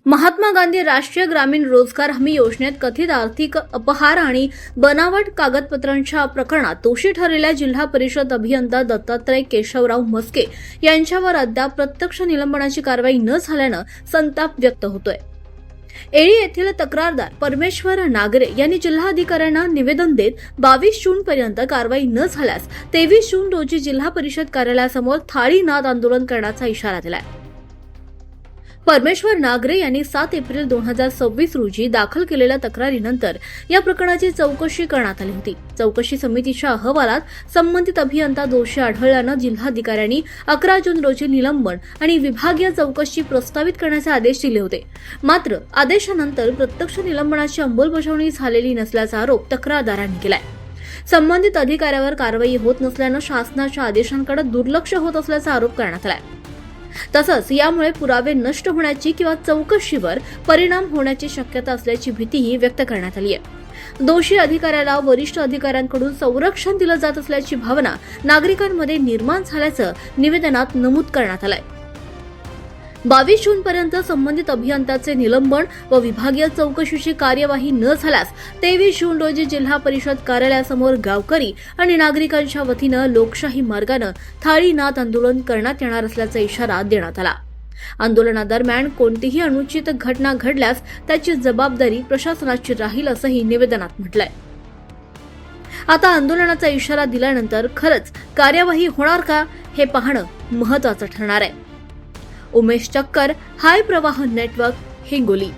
महात्मा गांधी राष्ट्रीय ग्रामीण रोजगार हमी योजनेत कथित आर्थिक अपहार आणि बनावट कागदपत्रांच्या प्रकरणात दोषी ठरलेल्या जिल्हा परिषद अभियंता दत्तात्रय केशवराव म्हस्के यांच्यावर अद्याप प्रत्यक्ष निलंबनाची कारवाई न झाल्यानं संताप व्यक्त होतोय। एळी येथील तक्रारदार परमेश्वर नागरे यांनी जिल्हाधिकाऱ्यांना निवेदन देत 22 जूनपर्यंत कारवाई न झाल्यास 23 जून रोजी जिल्हा परिषद कार्यालयासमोर थाळी नाद आंदोलन करण्याचा इशारा दिलाय। परमेश्वर नागरे यांनी 7 एप्रिल 2026 रोजी दाखल केलेल्या तक्रारीनंतर या प्रकरणाची चौकशी करण्यात आली होती। चौकशी समितीच्या अहवालात संबंधित अभियंता दोषी आढळल्यानं जिल्हाधिकाऱ्यांनी 11 जून रोजी निलंबन आणि विभागीय चौकशी प्रस्तावित करण्याचे आदेश दिले होते। मात्र आदेशानंतर प्रत्यक्ष निलंबनाची अंमलबजावणी झालेली नसल्याचा आरोप तक्रारदारांनी केलाय। संबंधित अधिकाऱ्यावर कारवाई होत नसल्यानं शासनाच्या आदेशांकडे दुर्लक्ष होत असल्याचा आरोप करण्यात आलाय। तसंच यामुळे पुरावे नष्ट होण्याची किंवा चौकशीवर परिणाम होण्याची शक्यता असल्याची भीतीही व्यक्त करण्यात आली आहे। दोषी अधिकाऱ्याला वरिष्ठ अधिकाऱ्यांकडून संरक्षण दिलं जात असल्याची भावना नागरिकांमध्ये निर्माण झाल्याचं निवेदनात नमूद करण्यात आलंय। 22 जूनपर्यंत संबंधित अभियंत्याचे निलंबन व विभागीय चौकशीची कार्यवाही न झाल्यास 23 जून रोजी जिल्हा परिषद कार्यालयासमोर गावकरी आणि नागरिकांच्या वतीनं लोकशाही मार्गानं थाळी नाद आंदोलन करण्यात येणार असल्याचा इशारा देण्यात आला। आंदोलनादरम्यान कोणतीही अनुचित घटना घडल्यास त्याची जबाबदारी प्रशासनाची राहील असंही निवेदनात म्हटलंय। आता आंदोलनाचा इशारा दिल्यानंतर खरंच कार्यवाही होणार का हे पाहणं महत्त्वाचं ठरणार आहे। उमेश चक्कर, हाय प्रवाह नेटवर्क, हिंगोली।